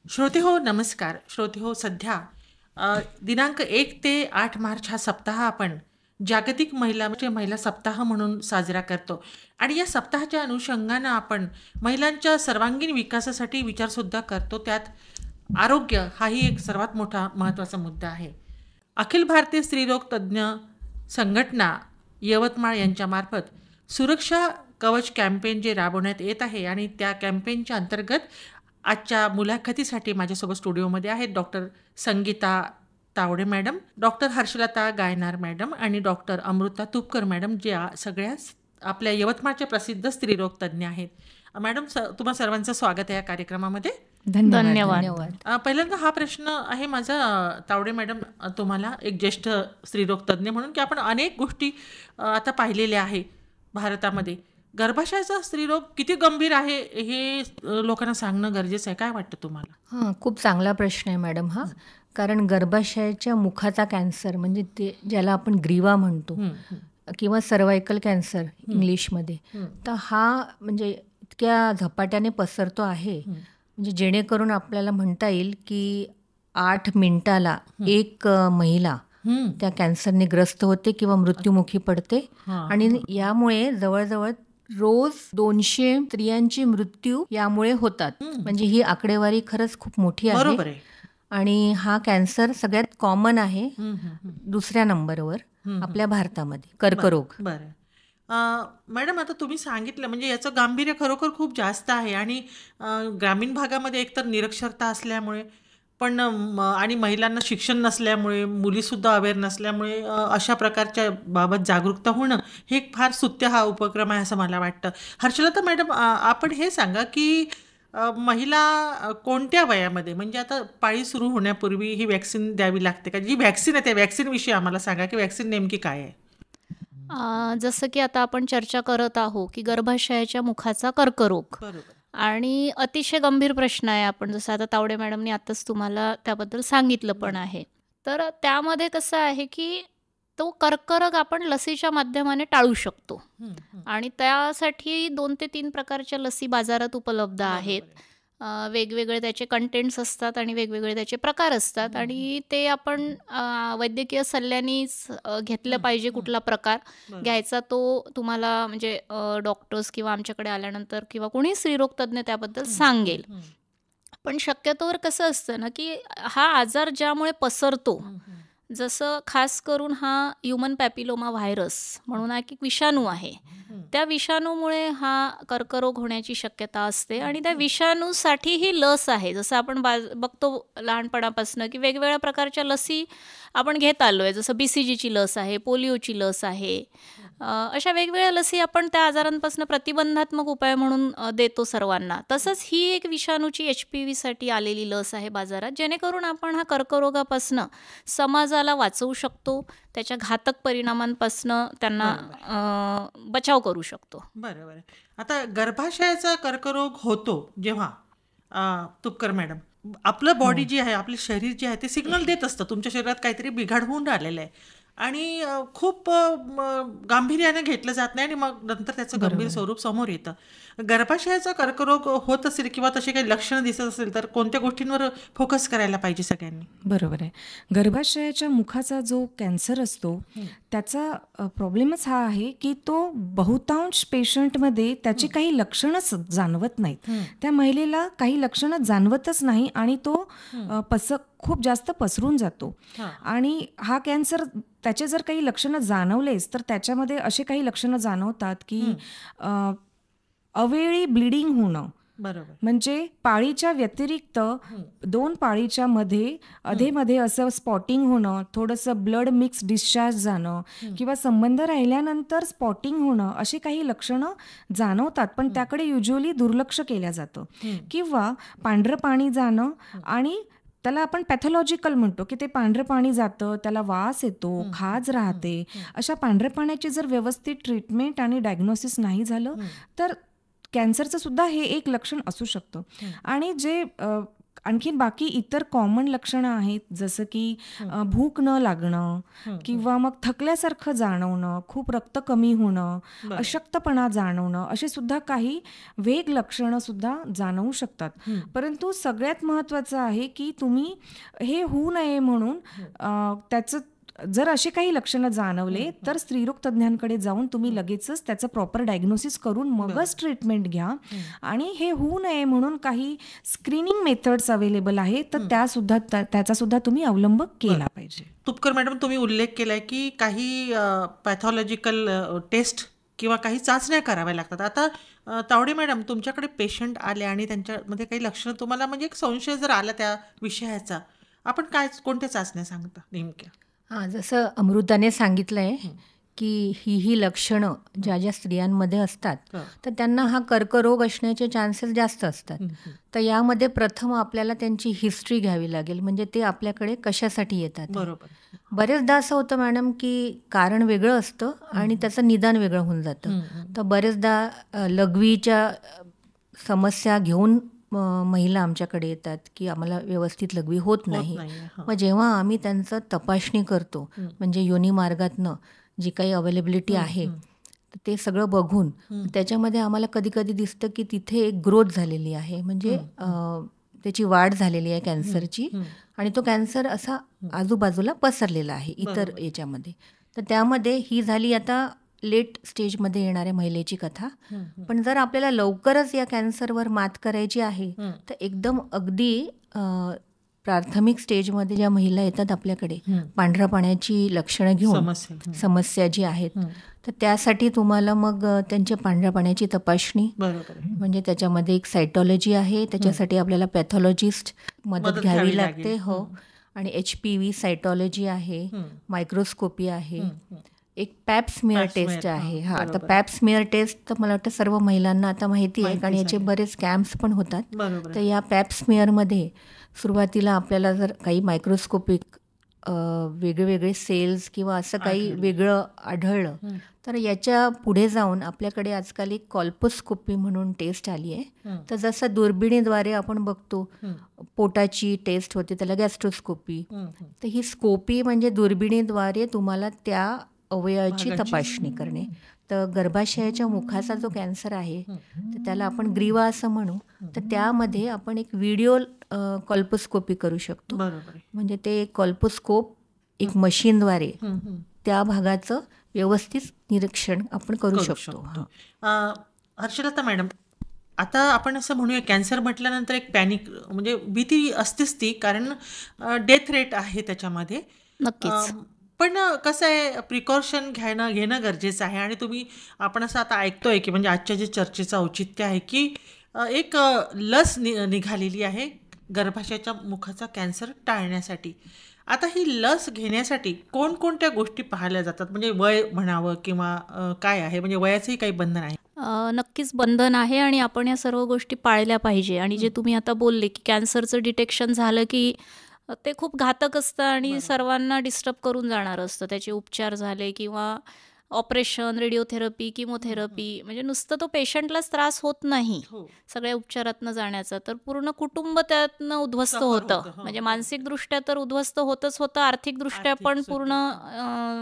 श्रोते हो नमस्कार. श्रोते हो सध्या दिनांक 1 ते 8 मार्च हा सप्ताह आपण जागतिक महिला सप्ताह म्हणून साजरा करतो आणि या सप्ताहाच्या अनुषंगानं आपण महिलांच्या सर्वांगीण विकासासाठी विचारसुद्धा करतो. त्यात आरोग्य हाही एक सर्वात मोठा महत्त्वाचा मुद्दा आहे. अखिल भारतीय स्त्रीरोग तज्ज्ञ संघटना यवतमाळ यांच्यामार्फत सुरक्षा कवच कॅम्पेन जे राबवण्यात येत आहे आणि त्या कॅम्पेनच्या अंतर्गत आजच्या मुलाखतीसाठी माझ्यासोबत स्टुडिओमध्ये आहेत doctor Sangeeta Tawde madam, doctor Harshlata Gaynar madam आणि डॉक्टर अमृता तुपकर मॅडम, ज्या सगळ्याच आपल्या यवतमाळच्या प्रसिद्ध स्त्रीरोग तज्ज्ञ आहेत. मॅडम, तुम्हा सर्वांचं स्वागत आहे या कार्यक्रमामध्ये. धन्यवाद. पहिल्यांदा हा प्रश्न आहे माझा तावडे मॅडम, तुम्हाला एक ज्येष्ठ स्त्रीरोग तज्ज्ञ म्हणून, की आपण अनेक गोष्टी आता पाहिलेल्या आहे भारतामध्ये. गर्भाशयाचा स्त्रीरोग किती गंभीर आहे हे लोकांना सांगणं गरजेचं आहे. काय वाटतं तुम्हाला? हां, खूप चांगला प्रश्न आहे मॅडम हा. कारण गर्भाशयाच्या मुखाचा कॅन्सर म्हणजे ते ज्याला आपण ग्रीवा म्हणतो किंवा सर्वायकल कॅन्सर इंग्लिशमध्ये, तर हा म्हणजे इतक्या झपाट्याने पसरतो आहे, म्हणजे जेणेकरून आपल्याला म्हणता येईल की 8 मिनिटाला एक महिला त्या कॅन्सरने ग्रस्त होते किंवा मृत्युमुखी पडते. आणि यामुळे जवळजवळ रोज 200 स्त्रियांची मृत्यू यामुळे होतात. म्हणजे ही आकडेवारी खरंच खूप मोठी बरोबर आहे. आहे. आणि हा कॅन्सर सगळ्यात कॉमन आहे दुसऱ्या नंबरवर आपल्या भारतामध्ये, कर्करोग. बरं. मॅडम, आता तुम्ही सांगितलं म्हणजे याचं गांभीर्य खरोखर खूप जास्त आहे आणि ग्रामीण भागामध्ये एकतर निरक्षरता असल्यामुळे पण आणि महिलांना शिक्षण नसल्यामुळे, मुलीसुद्धा अवेअर नसल्यामुळे अशा प्रकारच्या बाबत जागरूकता होणं हे एक फार स्तुत्य हा उपक्रम आहे असं मला वाटतं. हर्षलता मॅडम, आपण हे सांगा की महिला कोणत्या वयामध्ये, म्हणजे आता पाळी सुरू होण्यापूर्वी ही व्हॅक्सिन द्यावी लागते का? जी व्हॅक्सिन आहे त्या व्हॅक्सिनविषयी आम्हाला सांगा की व्हॅक्सिन नेमकी काय आहे? जसं की आता आपण चर्चा करत आहोत की गर्भाशयाच्या मुखाचा कर्करोग बरोबर. आणि अतिशय गंभीर प्रश्न आहे. आपण जसं आता तावडे मॅडमनी आताच तुम्हाला त्याबद्दल सांगितलं पण आहे. तर त्यामध्ये कसं आहे की तो कर्करोग आपण लसीच्या माध्यमाने टाळू शकतो आणि त्यासाठी 2 ते 3 प्रकारच्या लसी बाजारात उपलब्ध आहेत. वेगवेगळे त्याचे कंटेंट्स असतात आणि वेगवेगळे त्याचे प्रकार असतात आणि ते आपण वैद्यकीय सल्ल्यानेच घेतलं पाहिजे. कुठला प्रकार घ्यायचा तो तुम्हाला म्हणजे डॉक्टर्स किंवा आमच्याकडे आल्यानंतर किंवा कोणी स्त्रीरोग तज्ज्ञ त्याबद्दल सांगेल. पण शक्यतोवर कसं असतं ना की हा आजार ज्यामुळे पसरतो, जसं खास करून हा ह्युमन पॅपिलोमा व्हायरस म्हणून एक विषाणू आहे. त्या विषाणूमुळे हा कर्करोग होण्याची शक्यता असते आणि त्या विषाणूसाठी ही लस आहे. जसं आपण बघतो लहानपणापासून की वेगवेगळ्या प्रकारच्या लसी आपण घेत आलो आहे. जसं BCGची लस आहे, पोलिओची लस आहे. अशा वेगवेगळ्या लसी आपण त्या आजारांपासून प्रतिबंधात्मक उपाय म्हणून देतो सर्वांना. तसंच ही एक विषाणूची HPVसाठी आलेली लस आहे बाजारात, जेणेकरून आपण हा कर्करोगापासून समाजाला वाचवू शकतो, त्याच्या घातक परिणामांपासून त्यांना बचाव करू शकतो. बरोबर आहे. आता गर्भाशयाचा कर्करोग होतो जेव्हा, तुपकर मॅडम, आपलं बॉडी जी आहे, आपले शरीर जे आहे ते सिग्नल देत असतं तुमच्या शरीरात काहीतरी बिघाड होऊन राहिलेलं आहे आणि खूप गांभीर्याने घेतलं जात नाही आणि मग नंतर त्याचं गंभीर स्वरूप समोर येतं. गर्भाशयाचा कर्करोग होत असेल किंवा तशी काही लक्षणं दिसत असेल तर कोणत्या गोष्टींवर फोकस करायला पाहिजे सगळ्यांनी? बरोबर आहे. गर्भाशयाच्या मुखाचा जो कॅन्सर असतो त्याचा प्रॉब्लेमच हा आहे की तो बहुतांश पेशंटमध्ये त्याची काही लक्षणंच जाणवत नाहीत. त्या महिलेला काही लक्षणं जाणवतच नाही आणि तो खूप जास्त पसरून जातो. आणि हा कॅन्सर त्याचे जर काही लक्षणं जाणवलेच तर त्याच्यामध्ये असे काही लक्षणं जाणवतात की अवेळी ब्लिडिंग होणं, बरोबर, म्हणजे पाळीच्या व्यतिरिक्त 2 पाळीच्या मध्ये अधेमध्ये असं स्पॉटिंग होणं, थोडंसं ब्लड मिक्स डिस्चार्ज जाणं किंवा संबंध राहिल्यानंतर स्पॉटिंग होणं, अशी काही लक्षणं जाणवतात. पण त्याकडे युज्युअली दुर्लक्ष केलं जातं. किंवा पांढरं पाणी जाणं, आणि त्याला आपण पॅथॉलॉजिकल म्हणतो की ते पांढरं पाणी जातं, त्याला वास येतो, खाज राहते. अशा पांढऱ्या पाण्याची जर व्यवस्थित ट्रीटमेंट आणि डायग्नोसिस नाही झालं तर कॅन्सरचं सुद्धा हे एक लक्षण असू शकतं. आणि जे आणखीन बाकी इतर कॉमन लक्षणं आहेत, जसं की भूक न लागणं किंवा मग थकल्यासारखं जाणवणं, खूप रक्त कमी होणं, बरं. अशक्तपणा जाणवणं, असे सुद्धा काही वेग लक्षणं सुद्धा जाणवू शकतात. परंतु सगळ्यात महत्त्वाचं आहे की तुम्ही हे होऊ नये म्हणून त्याचं जर असे काही लक्षणं जाणवले तर स्त्रीरोग तज्ज्ञांकडे जाऊन तुम्ही लगेचच त्याचं प्रॉपर डायग्नोसिस करून मगच ट्रीटमेंट घ्या. आणि हे होऊ नये म्हणून काही स्क्रीनिंग मेथड्स अवेलेबल आहेत, तर त्याचा सुद्धा तुम्ही अवलंब केला पाहिजे. तुपकर मॅडम, तुम्ही उल्लेख केलाय की काही पॅथॉलॉजिकल टेस्ट किंवा काही चाचण्या कराव्या लागतात. आता तावडे मॅडम, तुमच्याकडे पेशंट आले आणि त्यांच्यामध्ये काही लक्षणं तुम्हाला म्हणजे एक संशय जर आला त्या विषयाचा, आपण कोणत्या चाचण्या सांगता नेमक्या? हां, जसं अमृताने सांगितलं आहे की ही लक्षणं ज्या स्त्रियांमध्ये असतात तर त्यांना हा कर्करोग असण्याचे चान्सेस जास्त असतात. तर यामध्ये प्रथम आपल्याला त्यांची हिस्ट्री घ्यावी लागेल, म्हणजे ते आपल्याकडे कशासाठी येतात. बरोबर. बरेचदा असं होतं मॅडम की कारण वेगळं असतं आणि त्याचं निदान वेगळं होऊन जातं. तर बरेचदा लघवीच्या समस्या घेऊन महिला आमच्याकडे येतात की आम्हाला व्यवस्थित लघवी होत नाही. मग जेव्हा आम्ही त्यांचं तपासणी करतो, म्हणजे योनी मार्गातनं जी काही अवेलेबिलिटी आहे तर ते सगळं बघून त्याच्यामध्ये आम्हाला कधी कधी दिसतं की तिथे एक ग्रोथ झालेली आहे, म्हणजे त्याची वाढ झालेली आहे कॅन्सरची, आणि तो कॅन्सर असा आजूबाजूला पसरलेला आहे इतर याच्यामध्ये. तर त्यामध्ये ही झाली आता लेट स्टेजमध्ये येणाऱ्या महिलेची कथा. पण जर आपल्याला लवकरच या कॅन्सरवर मात करायची आहे तर एकदम अगदी प्राथमिक स्टेजमध्ये ज्या महिला येतात आपल्याकडे पांढऱ्या पाण्याची लक्षणं घेऊन, समस्या जी आहेत, तर त्यासाठी तुम्हाला मग त्यांच्या पांढऱ्या पाण्याची तपासणी, म्हणजे त्याच्यामध्ये एक सायटॉलॉजी आहे, त्याच्यासाठी आपल्याला पॅथॉलॉजिस्ट मदत घ्यावी लागते. हो. आणि HPV सायटॉलॉजी आहे, मायक्रोस्कोपी आहे, एक पॅप स्मिअर टेस्ट आहे. हा, तर पॅप स्मिअर टेस्ट तर मला वाटतं सर्व महिलांना आता माहिती आहे, कारण याचे बरेच कॅम्प्स पण होतात. तर या पॅप स्मिअरमध्ये सुरुवातीला आपल्याला जर काही मायक्रोस्कोपिक वेगवेगळे सेल्स किंवा असं काही वेगळं आढळलं तर याच्या पुढे जाऊन आपल्याकडे आजकाल एक कॉल्पोस्कोपी म्हणून टेस्ट आली आहे. तर जसं दुर्बिणीद्वारे आपण बघतो पोटाची टेस्ट होते, त्याला गॅस्ट्रोस्कोपी. तर ही स्कोपी म्हणजे दुर्बिणीद्वारे तुम्हाला त्या अवयवाची तपासणी करणे. तर गर्भाशयाच्या मुखाचा जो कॅन्सर आहे तर त्याला आपण ग्रीवा असं म्हणू. तर त्यामध्ये आपण एक व्हिडिओ कॉल्पोस्कोपी करू शकतो. म्हणजे ते कॉल्पोस्कोप एक मशीनद्वारे त्या भागाचं व्यवस्थित निरीक्षण आपण करू शकतो. हर्षलता मॅडम, आता आपण असं म्हणूया, कॅन्सर म्हटल्यानंतर एक पॅनिक म्हणजे भीती असतेच ती, कारण डेथ रेट आहे त्याच्यामध्ये. नक्कीच. पण कसं आहे, प्रिकॉशन घेणं गरजेचं आहे. आणि आपण असं आता ऐकतोय की म्हणजे आजच्या जे चर्चेचं औचित्य आहे की एक लस निघालेली आहे गर्भाशयाच्या मुखाचा कॅन्सर टाळण्यासाठी. आता ही लस घेण्यासाठी कोणकोणत्या गोष्टी पाहिल्या जातात, म्हणजे वय म्हणावं किंवा काय आहे, म्हणजे वयाचंही काही बंधन आहे? नक्कीच बंधन आहे आणि आपण या सर्व गोष्टी पाळल्या पाहिजे. आणि जे तुम्ही आता बोलले की कॅन्सरचं डिटेक्शन झालं की ते खूप घातक असतं आणि सर्वांना डिस्टर्ब करून जाणारं असतं. त्याचे उपचार झाले किंवा ऑपरेशन, रेडिओथेरपी, किमोथेरपी, म्हणजे नुसतं तो पेशंटलाच त्रास होत नाही सगळ्या उपचारातनं जाण्याचा, तर पूर्ण कुटुंब त्यातनं उद्ध्वस्त होतं. म्हणजे मानसिकदृष्ट्या तर उद्ध्वस्त होतच होतं, आर्थिकदृष्ट्या पण पूर्ण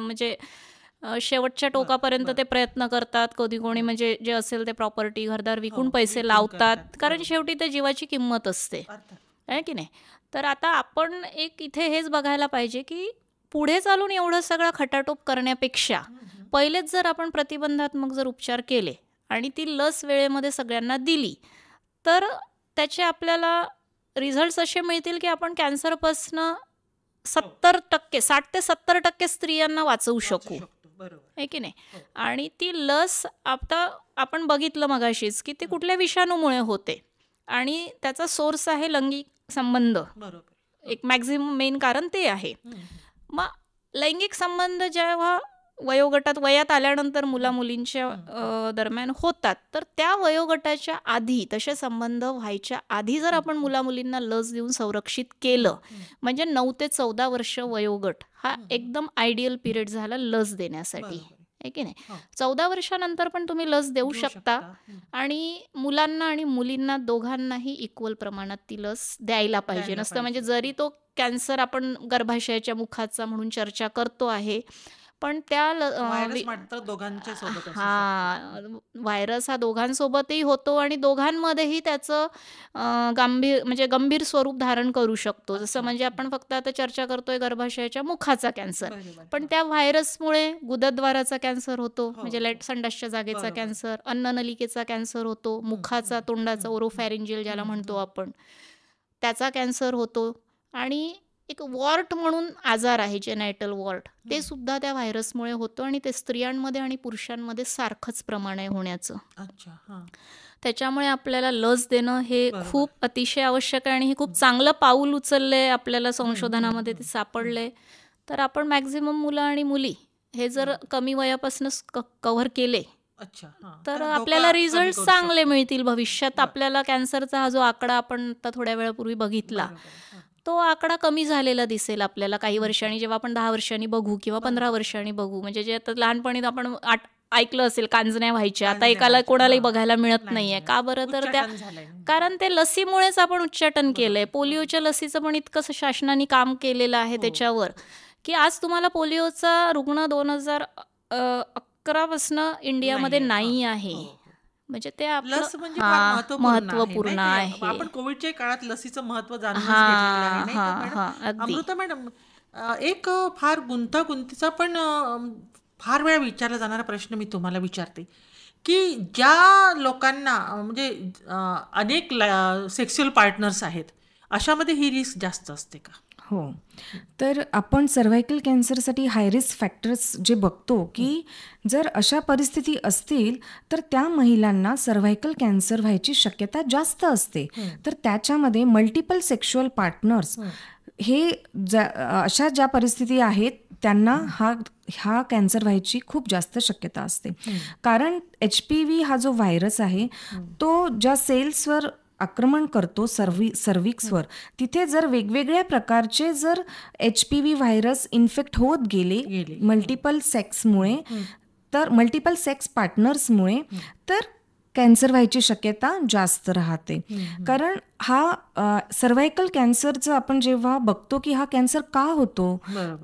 म्हणजे शेवटच्या टोकापर्यंत ते प्रयत्न करतात. कधी कोणी म्हणजे जे असेल ते प्रॉपर्टी, घरदार विकून पैसे लावतात, कारण शेवटी त्या जीवाची किंमत असते, आहे की नाही. तर आता आपण एक इथे हेच बघायला पाहिजे की पुढे चालून एवढं सगळं खटाटोप करण्यापेक्षा पहिलेच जर आपण प्रतिबंधात्मक जर उपचार केले आणि ती लस वेळेमध्ये सगळ्यांना दिली तर त्याचे आपल्याला रिझल्ट्स असे मिळतील की आपण कॅन्सरपासनं 60% ते 70% स्त्रियांना वाचवू शकू, आहे की नाही. आणि ती लस आता आपण बघितलं मगाशीच की ते कुठल्या विषाणूमुळे होते आणि त्याचा सोर्स आहे लैंगिक संबंध. एक मॅक्झिमम मेन कारण ते आहे. मग लैंगिक संबंध जेव्हा वयात आल्यानंतर मुलींच्या दरम्यान होतात, तर त्या वयोगटाच्या आधी तसे संबंध व्हायच्या आधी जर आपण मुलींना लस देऊन संरक्षित केलं, म्हणजे 9 ते 14 वर्ष वयोगट हा एकदम आयडियल पिरियड झाला लस देण्यासाठी, आहे की नाही. हो. 14 वर्षानंतर पण तुम्ही लस देऊ शकता आणि मुलांना आणि मुलींना दोघांनाही इक्वल प्रमाणात ती लस द्यायला पाहिजे. द्यायला नसतं म्हणजे पाहिजे. जरी तो कॅन्सर आपण गर्भाशयाच्या मुखाचा म्हणून चर्चा करतो आहे, पण त्या व्हायरस मात्र दोघांच्या सोबत असू शकतो. व्हायरस हा दोघांसोबतही होतो आणि दोघांमध्येही त्याचं म्हणजे गंभीर स्वरूप धारण करू शकतो. जसं अच्छा. म्हणजे आपण फक्त आता चर्चा करतोय गर्भाशयाच्या मुखाचा कॅन्सर, बरोबर. पण त्या व्हायरसमुळे गुदद्वाराचा कॅन्सर होतो, हो, म्हणजे संडासच्या जागेचा बरोबर. कॅन्सर, अन्ननलिकेचा कॅन्सर होतो, मुखाचा तोंडाचा ओरोफॅरिंजियल ज्याला म्हणतो आपण, त्याचा कॅन्सर होतो. आणि एक वॉर्ट म्हणून आजार आहे, जेनायटल वॉर्ट, ते सुद्धा त्या व्हायरसमुळे होतं आणि ते स्त्रियांमध्ये आणि पुरुषांमध्ये सारखंच प्रमाण आहे होण्याचं. अच्छा. हां. त्याच्यामुळे आपल्याला लस देणं हे बरोबर. खूप अतिशय आवश्यक आहे आणि हे खूप चांगलं पाऊल उचललंय आपल्याला, संशोधनामध्ये ते सापडलंय. तर आपण मॅक्झिमम मुलं आणि मुली हे जर कमी वयापासूनच कव्हर केले अच्छा. हां. तर धोका आपल्याला कमी रिझल्ट करू चांगले शकतो. मिळतील भविष्यात. बरं. आपल्याला कॅन्सरचा हा जो आकडा आपण आता थोड्या वेळापूर्वी बघितला, बरोबर. हां. तो आकडा कमी झालेला दिसेल आपल्याला काही वर्षांनी, जेव्हा आपण 10 वर्षांनी बघू किंवा 15 वर्षांनी बघू. म्हणजे जे आता लहानपणी आपण ऐकलं असेल कांजण्या व्हायच्या, आता कांजण्या एकाला व्हायच्या. कोणालाही हां. बघायला मिळत नाही नाहीये. मिळत. का बरं? तर उच्चाटन झालंय. कारण ते लसीमुळेच आपण उच्चाटन बरोबर. केलंय. पोलिओच्या लसीचं पण इतकं शासनाने काम केलेलं आहे हो. त्याच्यावर, की आज तुम्हाला पोलिओचा रुग्ण 2011 पासून इंडियामध्ये नाही आहे. हो, हो. म्हणजे ते आपलं लस म्हणजे फार महत्त्वपूर्ण महत्त्वपूर्ण आहे, नाही आहे. का? आपण कोविडच्या काळात लसीचं महत्त्व जाणूनच घेतलेलं आहे, नाही का मॅडम? अगदी. अमृता मॅडम, एक फार गुंतागुंतीचा पण फार वेळा विचारला जाणारा प्रश्न मी तुम्हाला विचारते, की ज्या लोकांना म्हणजे अनेक सेक्शुअल पार्टनर्स आहेत, अशामध्ये ही रिस्क जास्त असते का? हो. तर आपण सर्व्हायकल कॅन्सरसाठी हाय रिस्क फॅक्टर्स जे बघतो, की जर अशा परिस्थिती असतील तर त्या महिलांना सर्व्हायकल कॅन्सर व्हायची शक्यता जास्त असते. तर त्याच्यामध्ये मल्टिपल सेक्शुअल पार्टनर्स हे अशा ज्या परिस्थिती आहेत त्यांना हा कॅन्सर व्हायची खूप जास्त शक्यता असते. कारण HPV हा जो व्हायरस आहे तो ज्या सेल्सवर आक्रमण करतो सर्व्हिक्सवर, तिथे जर वेगवेगळ्या प्रकारचे जर HPV व्हायरस इन्फेक्ट होत गेले मल्टिपल सेक्समुळे, तर मल्टिपल सेक्स पार्टनर्समुळे, तर कॅन्सर व्हायची शक्यता जास्त राहते. कारण हा सर्व्हायकल कॅन्सरचं आपण जेव्हा बघतो की हा कॅन्सर का होतो,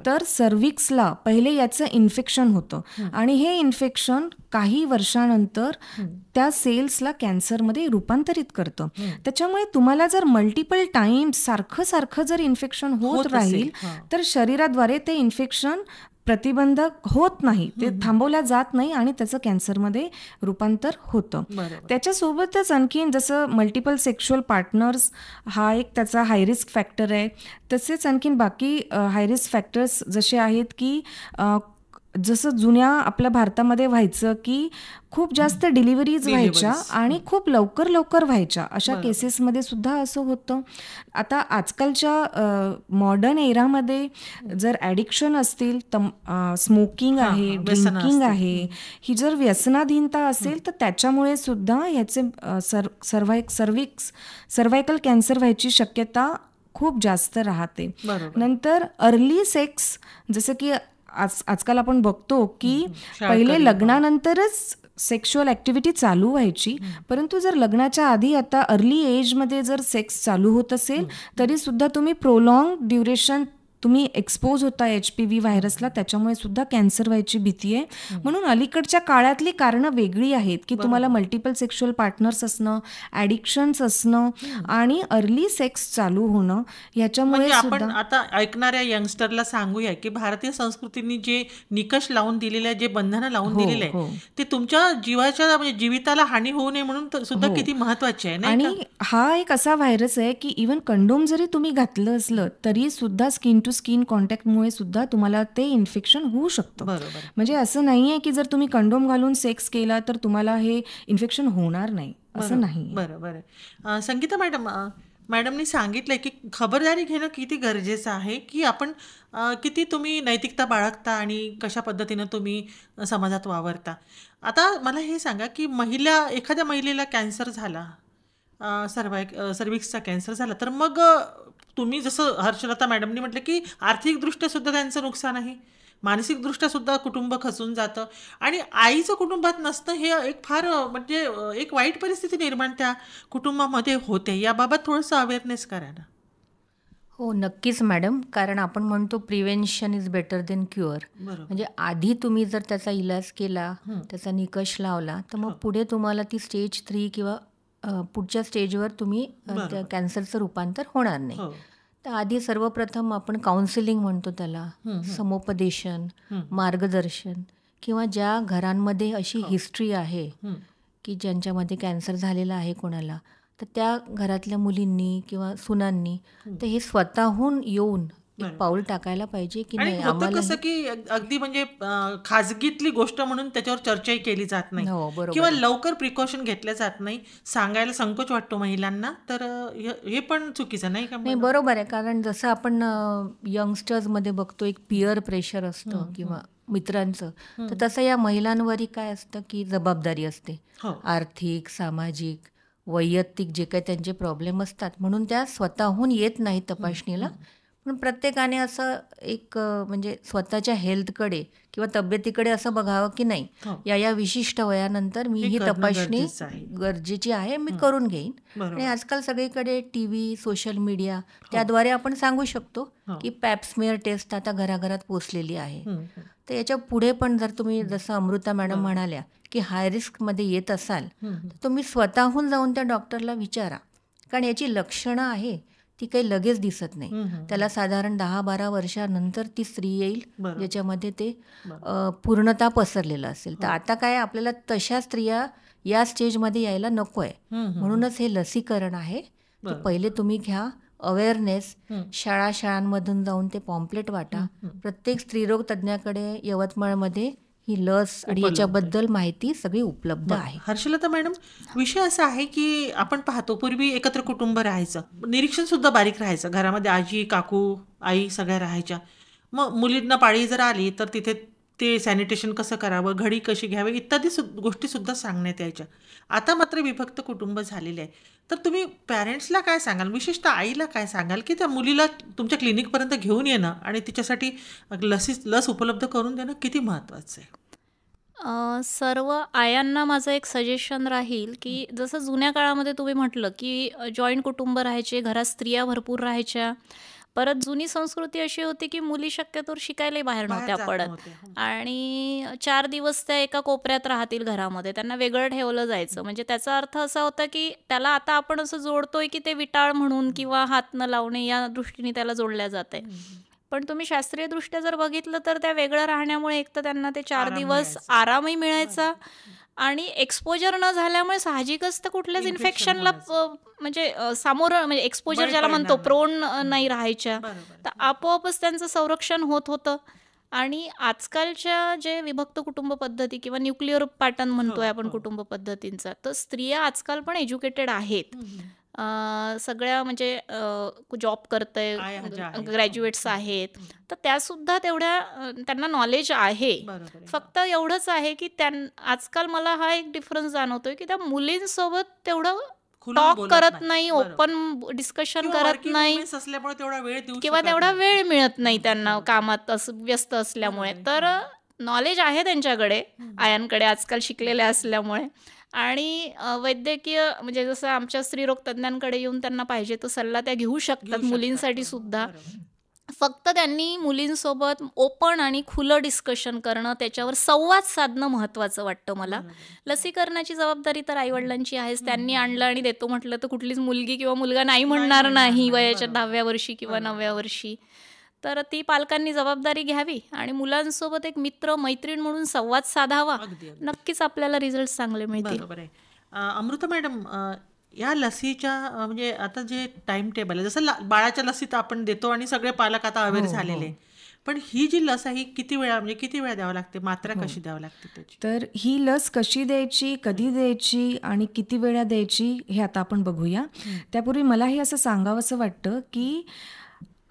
तर सर्व्हिक्सला पहिले याचं इन्फेक्शन होतं आणि हे इन्फेक्शन काही वर्षानंतर त्या सेल्सला कॅन्सरमध्ये रूपांतरित करतं. त्याच्यामुळे तुम्हाला जर मल्टिपल टाइम्स सारखं जर इन्फेक्शन होत राहील तर शरीराद्वारे ते इन्फेक्शन प्रतिबंधक होत नाही, ते थांबवल्या जात नाही आणि त्याचं कॅन्सरमध्ये रूपांतर होतं. त्याच्यासोबतच आणखीन जसं मल्टिपल सेक्शुअल पार्टनर्स हा एक त्याचा हाय रिस्क फॅक्टर आहे, तसेच आणखीन बाकी हाय रिस्क फॅक्टर्स जसे आहेत की जसं जुन्या आपल्या भारतामध्ये व्हायचं की खूप जास्त डिलिव्हरीज व्हायच्या आणि खूप लवकर व्हायच्या, अशा केसेसमध्ये सुद्धा असं होतं. आता आजकालच्या मॉडर्न एरामध्ये जर ॲडिक्शन असतील, स्मोकिंग आहे, ड्रिंकिंग आहे, ही जर व्यसनाधीनता असेल तर त्याच्यामुळे सुद्धा ह्याचे सर्व्हायकल कॅन्सर व्हायची शक्यता खूप जास्त राहते. नंतर अर्ली सेक्स, जसं की आजकाल आपण बघतो की पहिले लग्नानंतरच सेक्शुअल ॲक्टिव्हिटी चालू व्हायची, परंतु जर लग्नाच्या आधी आता अर्ली एजमध्ये जर सेक्स चालू होत असेल तरी सुद्धा तुम्ही प्रोलॉंग ड्युरेशन तुम्ही एक्सपोज होता HPV व्हायरसला, त्याच्यामुळे सुद्धा कॅन्सर व्हायची भीती आहे. म्हणून अलीकडच्या काळातली कारणं वेगळी आहेत की तुम्हाला मल्टिपल सेक्शुअल पार्टनर्स असणं, ॲडिक्शन्स असणं आणि अर्ली सेक्स चालू होणं, याच्यामुळे आपण आता ऐकणाऱ्या यंगस्टरला सांगूया की भारतीय संस्कृतीने जे निकष लावून दिलेले आहे, जे बंधनं लावून दिलेले आहे, ते तुमच्या जीवाच्या म्हणजे जीविताला हानी होऊ नये म्हणून सुद्धा किती महत्वाचे आहे. आणि हा एक असा व्हायरस आहे की इव्हन कंडोम जरी तुम्ही घातलं असलं तरी सुद्धा स्किन टू स्किन कॉन्टॅक्टमुळे सुद्धा तुम्हाला ते इन्फेक्शन होऊ शकतं. म्हणजे असं नाही आहे की जर तुम्ही कंडोम घालून सेक्स केला तर तुम्हाला हे इन्फेक्शन होणार नाही, असं नाही. बरं. संगीता मॅडमनी सांगितलंय की खबरदारी घेणं किती गरजेचं आहे, की आपण किती तुम्ही नैतिकता बाळगता आणि कशा पद्धतीनं तुम्ही समाजात वावरता. आता मला हे सांगा की एखाद्या महिलेला कॅन्सर झाला, सर्व्हिक्सचा कॅन्सर झाला, तर मग तुम्ही जसं हर्षलता मॅडमनी म्हटलं की आर्थिकदृष्ट्या सुद्धा त्यांचं नुकसान आहे, मानसिकदृष्ट्या सुद्धा कुटुंब खचून जातं आणि आईचं कुटुंबात नसतं हे एक फार म्हणजे एक वाईट परिस्थिती निर्माण त्या कुटुंबामध्ये होते. याबाबत थोडंसं अवेअरनेस करा ना. हो, नक्कीच मॅडम. कारण आपण म्हणतो prevention is better than cure. बरोबर. म्हणजे आधी तुम्ही जर त्याचा इलाज केला, त्याचा निकष लावला, तर मग पुढे तुम्हाला ती स्टेज 3 किंवा पुढच्या स्टेजवर तुम्ही त्या बरोबर. कॅन्सरचं रूपांतर होणार नाही. हो. तर आधी सर्वप्रथम आपण काउन्सिलिंग म्हणतो त्याला, समुपदेशन, मार्गदर्शन किंवा ज्या घरांमध्ये अशी हिस्ट्री आहे की ज्यांच्यामध्ये कॅन्सर झालेला आहे कोणाला, तर त्या घरातल्या मुलींनी किंवा सुनांनी तर हे स्वतःहून येऊन एक बरोबर. पाऊल टाकायला पाहिजे की आणि नाही होतं आम्हाला कसं की अगदी म्हणजे खाजगीतली गोष्ट म्हणून त्याच्यावर चर्चाही केली जात नाही हो, बरोबर किंवा आहे. लवकर प्रिकॉशन घेतल्या जात नाही. सांगायला संकोच वाटतो महिलांना. तर हे पण चुकीचं नाही का नाही, मॅडम? बरोबर आहे. कारण जसं आपण यंगस्टर्समध्ये बघतो एक पियर प्रेशर असतं किंवा मित्रांचं, तर तसं या महिलांवरही काय असतं की जबाबदारी असते. हो. आर्थिक, सामाजिक, वैयक्तिक जे काही त्यांचे प्रॉब्लेम असतात, म्हणून त्या स्वतःहून येत नाहीत तपासणीला. पण प्रत्येकाने असं एक म्हणजे स्वतःच्या हेल्थकडे किंवा तब्येतीकडे असं बघावं की नाही, हो. या विशिष्ट वयानंतर मी हे ही करणं तपासणी गरजेचं आहे. गरजेची आहे, मी करून घेईन. आणि बरोबर. आजकाल सगळीकडे टीव्ही, सोशल मीडिया त्याद्वारे आपण सांगू शकतो हो. की पॅप्समियर टेस्ट आता घराघरात पोचलेली आहे. हं, हं. तर याच्या पुढे पण जर तुम्ही जसं अमृता मॅडम म्हणाल्या की हाय रिस्कमध्ये येत असाल, तर तुम्ही स्वतःहून जाऊन त्या डॉक्टरला विचारा. कारण याची लक्षणं आहे ती काही लगेच दिसत नाही. त्याला साधारण 10-12 वर्षानंतर ती स्त्री येईल बरोबर. ज्याच्यामध्ये ते पूर्णतः पसरलेलं असेल. तर आता काय आपल्याला तशा स्त्रिया या स्टेजमध्ये यायला नको आहे. म्हणूनच हे लसीकरण आहे. तर बरोबर. पहिले तुम्ही घ्या अवेअरनेस. शाळांमधून जाऊन ते पॉम्पलेट वाटा. प्रत्येक स्त्रीरोग तज्ज्ञाकडे यवतमाळमध्ये ही लस आणि उपलब्ध याच्याबद्दल माहिती सगळी उपलब्ध आहे. हर्षलता मॅडम, विषय असा आहे की आपण पाहतो पूर्वी एकत्र कुटुंब राहायचं, निरीक्षण सुद्धा बारीक राहायचं. घरामध्ये आजी, काकू, आई सगळ्या राहायच्या. मग मुलींना पाळी जर आली तर तिथे ते सॅनिटेशन कसं करावं, घडी कशी घ्यावी इत्यादी गोष्टी सुद्धा सांगण्यात यायच्या. आता मात्र विभक्त कुटुंब झालेले आहे. तर तुम्ही पॅरेंट्सला काय सांगाल, विशेषतः आईला काय सांगाल की त्या मुलीला तुमच्या क्लिनिकपर्यंत घेऊन येणं आणि तिच्यासाठी लस उपलब्ध करून देणं किती महत्त्वाचं आहे? सर्व आयांना माझं एक सजेशन राहील की जसं जुन्या काळामध्ये तुम्ही म्हटलं की जॉईंट कुटुंब राहायचे, घरात स्त्रिया भरपूर राहायच्या. परत जुनी संस्कृती अशी होती की मुली शक्यतोवर शिकायलाही बाहेर नव्हत्या जात पडत नव्हत्या. हं. आणि 4 दिवस त्या एका कोपऱ्यात राहतील घरामध्ये, त्यांना वेगळं ठेवलं जायचं. म्हणजे त्याचा अर्थ असा होता की त्याला आता आपण असं जोडतोय की ते विटाळ म्हणून किंवा हात न लावणे या दृष्टीने त्याला जोडल्या जाते. पण तुम्ही शास्त्रीयदृष्ट्या जर बघितलं तर त्या वेगळं राहण्यामुळे एक तर त्यांना ते 4 आराम दिवस मिळायचा. आरामही मिळायचा आणि एक्सपोजर न झाल्यामुळे साहजिकच तर कुठल्याच Infection इन्फेक्शनला म्हणजे सामोरं म्हणजे एक्सपोजर बळी ज्याला पडणार म्हणतो नाही. प्रोन नाही राहायच्या. बरोबर. तर आपोआपच त्यांचं संरक्षण होत होतं. आणि आजकालच्या जे विभक्त कुटुंब पद्धती किंवा न्यूक्लिअर पॅटर्न म्हणतोय आपण कुटुंब पद्धतींचा, तर स्त्रिया आजकाल पण एज्युकेटेड आहेत. सगळ्या म्हणजे जॉब करतंय, आया ज्या आहेत. ग्रॅज्युएट्स आहेत, तर त्यासुद्धा तेवढ्या त्यांना नॉलेज आहे. बरोबर आहे. फक्त एवढंच आहे की आजकाल मला हा एक डिफरन्स जाणवतोय की त्या मुलींसोबत तेवढं खुलून टॉक बोलत करत नाही. नाही, बरोबर. ओपन डिस्कशन किंवा करत working नाही women's असल्यामुळे तेवढा वेळ देऊ किंवा शकत तेवढा नाही. वेळ मिळत नाही त्यांना कामात व्यस्त असल्यामुळे. बरोबर तर आहे. नॉलेज आहे त्यांच्याकडे, आयांकडे आजकाल शिकलेल्या असल्यामुळे. आणि वैद्यकीय म्हणजे जसं आमच्या स्त्रीरोग तज्ज्ञांकडे येऊन त्यांना पाहिजे तो सल्ला त्या घेऊ घेऊ शकतात शकतात. मुलींसाठी सुद्धा. बरोबर. फक्त त्यांनी मुलींसोबत ओपन आणि खुलं डिस्कशन करणं, त्याच्यावर संवाद साधणं महत्त्वाचं वाटतं मला. लसीकरणाची जबाबदारी तर आईवडिलांची आहेच. त्यांनी आणलं आणि देतो म्हटलं तर कुठलीच मुलगी किंवा मुलगा नाही म्हणणार नाही वयाच्या 10व्या वर्षी किंवा 9व्या वर्षी. तर ती पालकांनी जबाबदारी घ्यावी आणि मुलांसोबत एक मित्र मैत्रीण म्हणून संवाद साधावा. अगदी अगदी. नक्कीच आपल्याला रिझल्ट चांगले मिळतील. बरोबर आहे. अमृता मॅडम, या लसीच्या म्हणजे आता जे टाइम टेबल आहे, जसं बाळाच्या लसीत आपण देतो आणि सगळे पालक आता अवेअर झालेले, पण ही जी लस आहे ही किती वेळा द्यावं लागते, मात्रा कशी द्यावं लागते त्याची? तर ही लस कशी द्यायची, कधी द्यायची आणि किती वेळा द्यायची हे आता आपण बघूया. त्यापूर्वी मलाही असं सांगावंसं वाटतं की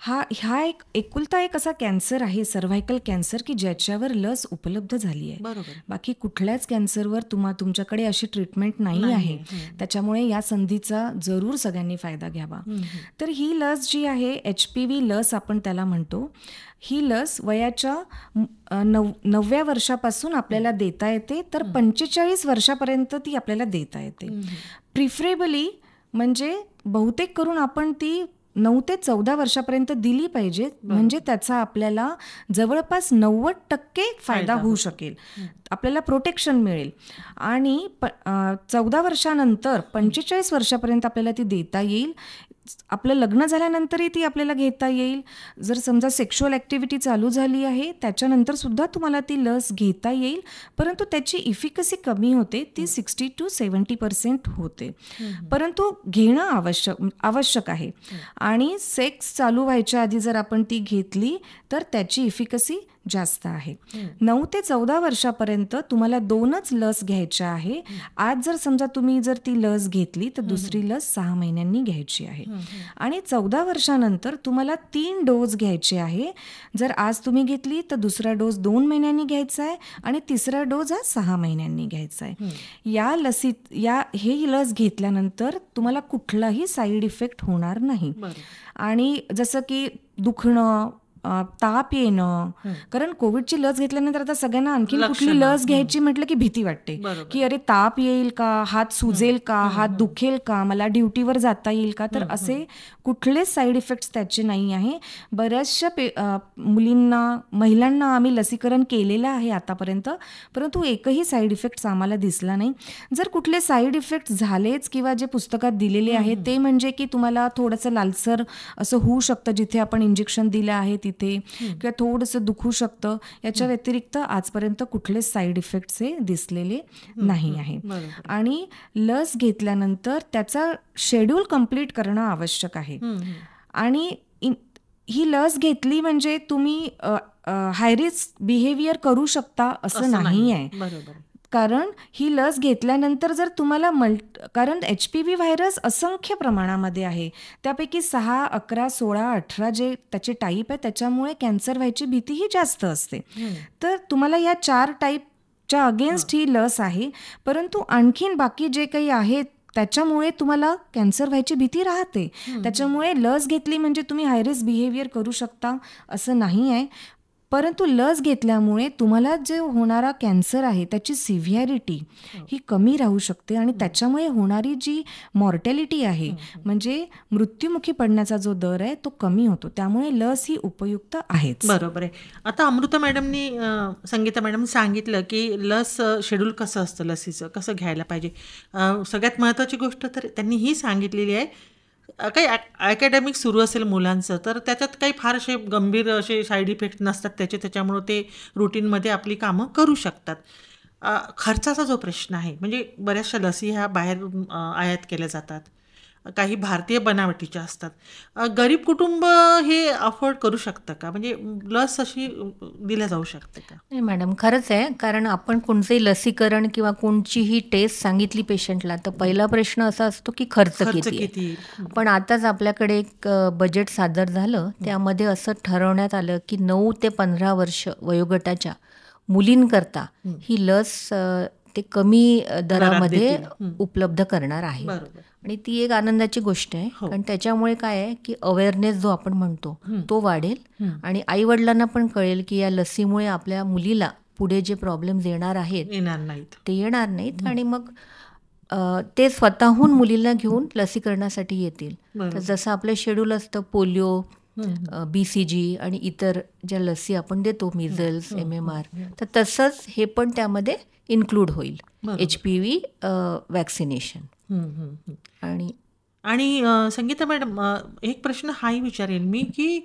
हा एक एकुलता एक असा कॅन्सर आहे, सर्व्हायकल कॅन्सर, की ज्याच्यावर लस उपलब्ध झाली आहे. बरोबर. बाकी कुठल्याच कॅन्सरवर तुमच्याकडे अशी ट्रीटमेंट नाही आहे. त्याच्यामुळे या संधीचा जरूर सगळ्यांनी फायदा घ्यावा. तर ही लस जी आहे, HPV लस आपण त्याला म्हणतो, ही लस वयाच्या 9व्या वर्षापासून आपल्याला देता येते, तर 45 वर्षापर्यंत ती आपल्याला देता येते. प्रिफरेबली म्हणजे बहुतेक करून आपण ती 9 ते 14 वर्षापर्यंत दिली पाहिजे, म्हणजे त्याचा आपल्याला जवळपास 90% फायदा होऊ शकेल, आपल्याला प्रोटेक्शन मिळेल. आणि 14 वर्षानंतर 45 वर्षापर्यंत आपल्याला ती देता येईल. आपलं लग्न झाल्यानंतरही ती आपल्याला घेता येईल. जर समजा सेक्शुअल ॲक्टिव्हिटी चालू झाली आहे त्याच्यानंतर सुद्धा तुम्हाला ती लस घेता येईल, परंतु त्याची इफिकसी कमी होते, ती 60 to 70% होते. परंतु घेणं आवश्यक आहे. आणि सेक्स चालू व्हायच्या आधी जर आपण ती घेतली तर त्याची इफिकसी जास्त आहे. 9 ते 14 वर्षापर्यंत तुम्हाला 2च लस घ्यायच्या आहे. आज जर समजा तुम्ही जर ती लस घेतली तर दुसरी लस 6 महिन्यांनी घ्यायची आहे. आणि 14 वर्षानंतर तुम्हाला 3 डोस घ्यायचे आहे. जर आज तुम्ही घेतली तर दुसरा डोस 2 महिन्यांनी घ्यायचा आहे आणि तिसरा डोस हा 6 महिन्यांनी घ्यायचा आहे. ही लस घेतल्यानंतर तुम्हाला कुठलाही साईड इफेक्ट होणार नाही. आणि जसं की दुखणं, ताप येणं, कारण कोविडची लस घेतल्यानंतर आता सगळ्यांना आणखी कुठली लस घ्यायची म्हटलं की भीती वाटते, की अरे ताप येईल का, हात सुजेल का, हात दुखेल का, मला ड्युटीवर जाता येईल का. तर असे कुठलेच साईड इफेक्ट्स त्याचे नाही आहे. बऱ्याचशा महिलांना आम्ही लसीकरण केलेलं आहे आतापर्यंत, परंतु एकही साईड इफेक्ट्स आम्हाला दिसला नाही. जर कुठले साईड इफेक्ट्स झालेच किंवा जे पुस्तकात दिलेले आहे ते म्हणजे की तुम्हाला थोडंसं लालसर असं होऊ शकतं जिथे आपण इंजेक्शन दिलं आहे तिथे, किंवा थोडंसं दुखू शकतं. याच्या व्यतिरिक्त आजपर्यंत कुठलेच साईड इफेक्ट्स हे दिसलेले नाही आहे. आणि लस घेतल्यानंतर त्याचा शेड्यूल कंप्लीट करणं आवश्यक आहे. आणि ही लस घेतली म्हणजे तुम्ही हाय रिस्क बिहेवियर करू शकता असं नाही आहे. कारण ही लस घेतल्यानंतर जर तुम्हाला कारण HPV व्हायरस असंख्य प्रमाणामध्ये आहे, त्यापैकी 6, 11, 16, 18 जे त्याचे टाईप आहे, त्याच्यामुळे कॅन्सर व्हायची भीतीही जास्त असते. तर तुम्हाला या 4 टाईपच्या अगेन्स्ट ही लस आहे, परंतु आणखीन बाकी जे काही आहेत त्याच्यामुळे तुम्हाला कॅन्सर व्हायची भीती राहते. त्याच्यामुळे लस घेतली म्हणजे तुम्ही हाय रिस्क बिहेवियर करू शकता असं नाही आहे. परंतु लस घेतल्यामुळे तुम्हाला जे होणारा कॅन्सर आहे त्याची सिव्हिअरिटी ही कमी राहू शकते आणि त्याच्यामुळे होणारी जी मॉर्टॅलिटी आहे, म्हणजे मृत्युमुखी पडण्याचा जो दर आहे तो कमी होतो. त्यामुळे लस ही उपयुक्त आहेच. बरोबर आहे. आता अमृता मॅडमनी संगीता मॅडम सांगितलं की लस शेड्यूल कसं असतं, लसीचं कसं घ्यायला पाहिजे. सगळ्यात महत्त्वाची गोष्ट तर त्यांनी ही सांगितलेली आहे, काही अकॅडमिक सुरू असेल मुलांचं तर त्याच्यात काही फार असे गंभीर असे साईड इफेक्ट नसतात त्याच्यामुळे ते रुटीनमध्ये आपली कामं करू शकतात. खर्चाचा जो प्रश्न आहे, म्हणजे बऱ्याचशा लसी ह्या बाहेरून आयात केल्या जातात, काही भारतीय बनावटीच्या असतात. गरीब कुटुंब हे अफोर्ड करू शकतं का, म्हणजे लस अशी दिल्या जाऊ शकते का? नाही मॅडम, खरंच आहे. कारण आपण कोणतेही लसीकरण किंवा कोणतीही टेस्ट सांगितली पेशंटला तर पहिला प्रश्न असा असतो की खर्च किती आहे. पण आताच आपल्याकडे एक बजेट सादर झालं, त्यामध्ये असं ठरवण्यात आलं की 9 ते 15 वर्ष वयोगटाच्या मुलींकरता ही लस ते कमी दरामध्ये उपलब्ध करणार आहे. आणि ती एक आनंदाची गोष्ट आहे, कारण त्याच्यामुळे काय आहे की अवेअरनेस जो आपण म्हणतो तो वाढेल आणि आईवडिलांना पण कळेल की या लसीमुळे आपल्या मुलीला पुढे जे प्रॉब्लेम्स येणार आहेत ते येणार नाहीत आणि मग ते स्वतःहून मुलीला घेऊन लसीकरणासाठी येतील. तर जसं आपलं शेड्यूल असतं पोलिओ, BCG आणि इतर ज्या लसी आपण देतो, मिझल्स, MMR, तर तसंच हे पण त्यामध्ये इन्क्लूड होईल, HPV वॅक्सिनेशन. आणि संगीता मॅडम, एक प्रश्न हाही विचारेल मी की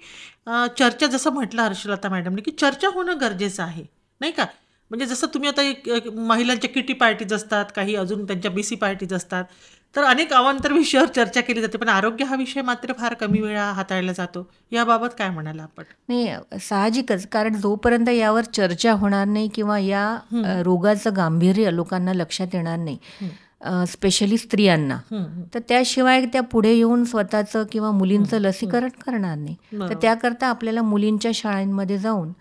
चर्चा, जसं म्हटलं हर्षलता मॅडमने की चर्चा होणं गरजेचं आहे, नाही का? म्हणजे जसं तुम्ही आता महिलांच्या किटी पार्टीज असतात, काही अजून त्यांच्या BC पार्टीज असतात, तर अनेक अवांतर विषयावर चर्चा केली जाते, पण आरोग्य हा विषय मात्र फार कमी वेळा हाताळला जातो. याबाबत काय म्हणाल आपण? नाही, साहजिकच, कारण जोपर्यंत यावर चर्चा होणार नाही किंवा या रोगाचं गांभीर्य लोकांना लक्षात येणार नाही स्पेशली स्त्रियांना. तर त्याशिवाय त्या पुढे येऊन स्वतःचं किंवा मुलींचं लसीकरण करणार नाही. तर त्याकरता आपल्याला मुलींच्या शाळांमध्ये जाऊन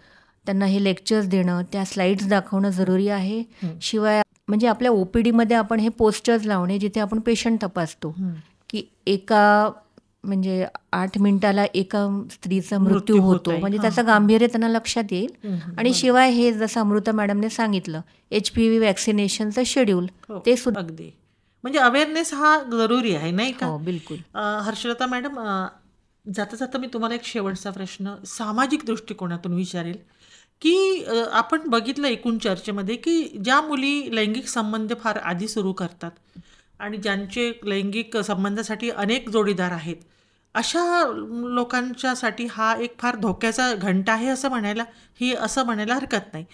त्यांना हे लेक्चर्स देणं, त्या स्लाइड्स दाखवणं जरुरी आहे. शिवाय म्हणजे आपल्या OPDमध्ये आपण हे पोस्टर्स लावणे जिथे आपण पेशंट तपासतो की म्हणजे 8 मिनिटाला एका स्त्रीचा मृत्यू होतो, म्हणजे त्याचं गांभीर्य त्यांना लक्षात येईल. आणि शिवाय हे जसं अमृता मॅडमने सांगितलं HPV वॅक्सिनेशनचं शेड्यूल ते सुद्धा अगदी म्हणजे अवेअरनेस हा जरुरी आहे, नाही का? बिलकुल. हर्षलता मॅडम, जाता जाता मी तुम्हाला एक शेवटचा प्रश्न सामाजिक दृष्टिकोनातून विचारेल की आपण बघितलं एकूण चर्चेमध्ये की ज्या मुली लैंगिक संबंध फार आधी सुरू करतात आणि ज्यांचे लैंगिक संबंधासाठी अनेक जोडीदार आहेत, अशा लोकांच्यासाठी हा एक फार धोक्याचा घंटा आहे असं म्हणायला हरकत नाही.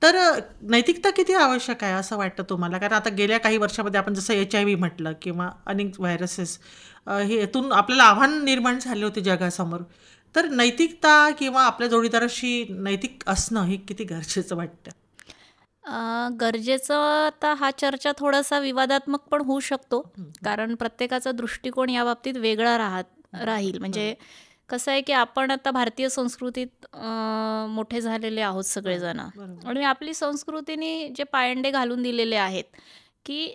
तर नैतिकता किती आवश्यक आहे असं वाटतं तुम्हाला? कारण आता गेल्या काही वर्षामध्ये आपण जसं HIV म्हटलं किंवा अनेक व्हायरसेस यातून आपल्याला आव्हान निर्माण झाले होते जगासमोर. तर नैतिकता किंवा आपल्या जोडीदाराशी नैतिक असणं हे किती गरजेचं वाटतं? गरजेचं आता हा चर्चा थोडासा विवादात्मक पण होऊ शकतो, कारण प्रत्येकाचा दृष्टिकोन या बाबतीत वेगळा राहील. म्हणजे कसं आहे की आपण आता भारतीय संस्कृतीत मोठे झालेले आहोत सगळेजण, आणि आपली संस्कृतीने जे पायंडे घालून दिलेले आहेत की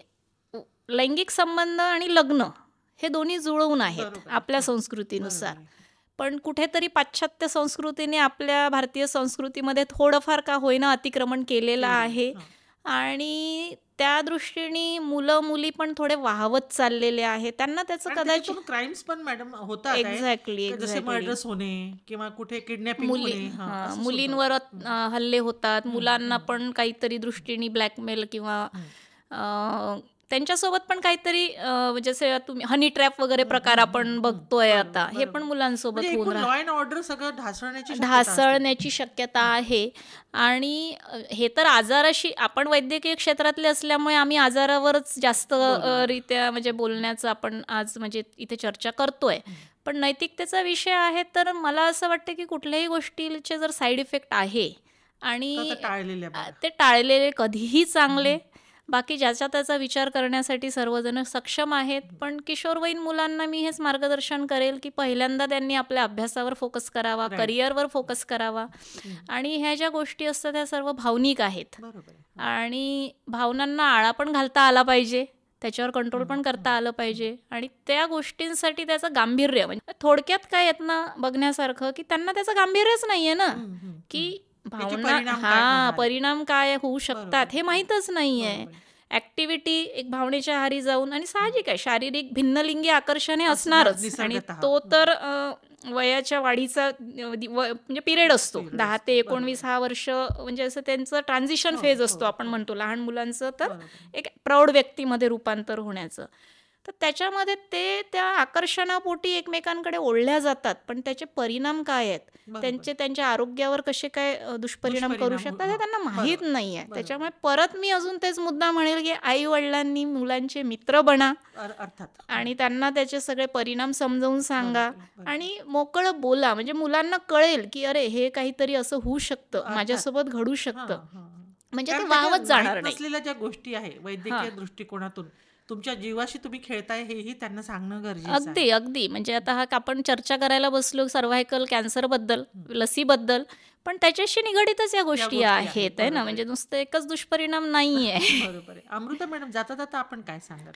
लैंगिक संबंध आणि लग्न हे दोन्ही जुळवून आहेत आपल्या संस्कृतीनुसार. पण कुठेतरी पाश्चात्य संस्कृतीने आपल्या भारतीय संस्कृतीमध्ये थोडंफार का होईना अतिक्रमण केलेलं आहे, आणि त्या दृष्टीने मुलं मुली पण थोडे वाहवत चाललेले आहेत. त्यांना त्याचं कदाचित क्राईम्स पण मॅडम होतात, एक्झॅक्टली जसे मर्डर्स होणे किंवा कुठे किडनॅपिंग होणे, मुलींवर हल्ले होतात, मुलांना पण काहीतरी दृष्टीने ब्लॅकमेल किंवा त्यांच्यासोबत पण काहीतरी जसे तुम्ही हनी ट्रॅप वगैरे प्रकार आपण बघतोय आता, हे पण मुलांसोबत होऊन लॉ अँड ऑर्डर सगळं ढासळण्याची शक्यता आहे. आणि हे तर आजाराशी आपण वैद्यकीय क्षेत्रातले असल्यामुळे आम्ही आजारावरच जास्त रित्या म्हणजे बोलण्याचं आपण आज म्हणजे इथे चर्चा करतोय. पण नैतिकतेचा विषय आहे तर मला असं वाटतं की कुठल्याही गोष्टीचे जर साईड इफेक्ट आहे आणि ते टाळलेले कधीही चांगले. बाकी ज्याचा त्याचा विचार करण्यासाठी सर्वजण सक्षम आहेत, पण किशोरवयीन मुलांना मी हेच मार्गदर्शन करेल की पहिल्यांदा त्यांनी आपल्या अभ्यासावर फोकस करावा, करिअरवर फोकस करावा. आणि ह्या ज्या गोष्टी असतात त्या सर्व भावनिक आहेत, आणि भावनांना आळा पण घालता आला पाहिजे, त्याच्यावर कंट्रोल पण करता आलं पाहिजे. आणि त्या गोष्टींसाठी त्याचं गांभीर्य, म्हणजे थोडक्यात काय येत ना बघण्यासारखं की त्यांना त्याचं गांभीर्यच नाहीये ना, की भावना परिणाम काय होऊ शकतात हे माहीतच नाहीये. ऍक्टिव्हिटी एक भावनेच्या आहारी जाऊन, आणि साहजिक आहे शारीरिक भिन्नलिंगी आकर्षण हे असणारच, आणि तो तर वयाच्या वाढीचा म्हणजे पिरियड असतो 10 ते 19 हा वर्ष, म्हणजे असं त्यांचं ट्रान्झिशन फेज असतो आपण म्हणतो लहान मुलांचं, तर एक प्रौढ व्यक्तीमध्ये रूपांतर होण्याचं. तर त्याच्यामध्ये ते त्या आकर्षणापोटी एकमेकांकडे ओढल्या जातात, पण त्याचे परिणाम काय आहेत, त्यांच्या आरोग्यावर कसे काय दुष्परिणाम करू शकतात हे त्यांना माहीत नाही आहे. त्याच्यामुळे परत मी अजून तेच मुद्दा म्हणेल की आई वडिलांनी मुलांचे मित्र बना, आणि त्यांना त्याचे सगळे परिणाम समजावून सांगा, आणि मोकळं बोला. म्हणजे मुलांना कळेल की अरे हे काहीतरी असं होऊ शकतं, माझ्यासोबत घडू शकतं, म्हणजे ते वाहवत जाणार नाही. असलेल्या ज्या गोष्टी आहे वैद्यकीय दृष्टिकोनातून तुमच्या जीवाशी तुम्ही खेळताय हेही त्यांना सांगणं गरजेचं आहे. अगदी म्हणजे आता आपण चर्चा करायला बसलो सर्व्हायकल कॅन्सर बद्दल, लसीबद्दल, पण त्याच्याशी निगडीतच या गोष्टी आहेत ना, म्हणजे नुसतं एकच दुष्परिणाम नाहीये. बरोबर आहे. अमृता मॅडम, जाता जाता आपण काय सांगाल?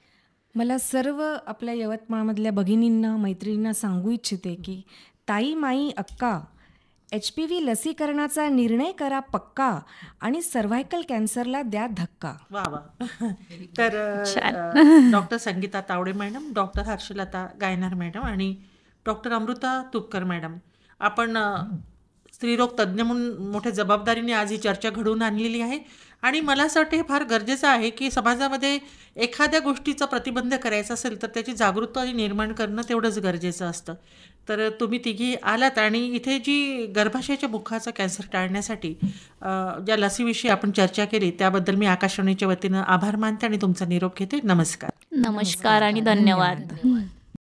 मला सर्व आपल्या यवतमाळमधल्या भगिनींना, मैत्रिणींना सांगू इच्छिते की ताई, माई, अक्का, HPV लसीकरणाचा निर्णय करा पक्का, आणि सर्व्हायकल कॅन्सरला द्या धक्का. वा वा. तर doctor Sangeeta Tawde madam, doctor Harshlata Gaynar madam आणि डॉक्टर अमृता तुपकर मॅडम, आपण स्त्रीरोग तज्ज्ञ म्हणून मोठ्या जबाबदारीने आज ही चर्चा घडवून आणलेली आहे. आणि मला असं वाटतं हे फार गरजेचं आहे की समाजामध्ये एखाद्या गोष्टीचा प्रतिबंध करायचा असेल तर त्याची जागरूकता निर्माण करणं तेवढंच गरजेचं असतं. तर तुम्ही तिघी आलात, आणि इथे जी गर्भाशयाच्या मुखाचा कॅन्सर टाळण्यासाठी ज्या लसीविषयी आपण चर्चा केली त्याबद्दल मी आकाशवाणीच्या वतीनं आभार मानते आणि तुमचा निरोप घेते. नमस्कार. नमस्कार आणि धन्यवाद.